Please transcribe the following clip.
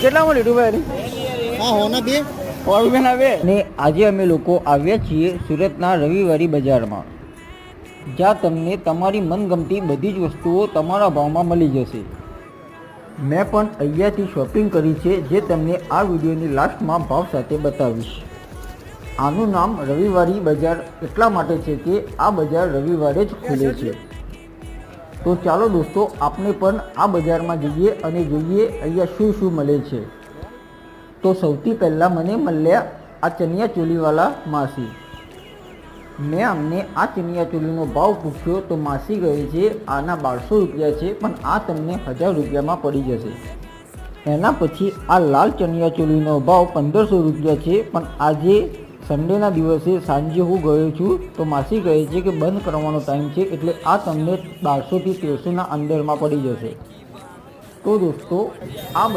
કેટલામાં લીધું ભાઈ? હા હોના બે ₹100 બે. ને આજે અમે લોકો આવ્યા છીએ સુરતના રવિવારી બજારમાં, જ્યાં તમને તમારી મનગમતી બધી જ વસ્તુઓ તમારા ભાવમાં મળી જશે. મેં પણ અહીંયાથી શોપિંગ કરી છે, જે તમને આ વિડીયોની લાસ્ટમાં ભાવ સાથે બતાવીશ. આનું નામ રવિવારી બજાર એટલા માટે છે કે આ બજાર રવિવારે જ ખુલે છે. તો ચાલો દોસ્તો, આપણે પણ આ બજારમાં જઈએ અને જોઈએ અહીંયા શું શું મળે છે. તો સૌથી પહેલાં મને મળ્યા આ ચણિયા ચોલીવાળા માસી. મેં અમને આ ચણિયા ચોલીનો ભાવ પૂછ્યો તો માસી કહે છે આના ₹1200 છે, પણ આ તમને ₹1000 પડી જશે. એના પછી આ લાલ ચણિયા ચોલીનો ભાવ ₹1500 છે, પણ આજે સન્ડેના દિવસે સાંજે હું ગયો છું તો માસી કહે છે કે બંધ કરવાનો ટાઈમ છે, એટલે આ તમને 1200 થી 1300 અંદરમાં પડી જશે. તો દોસ્તો, આ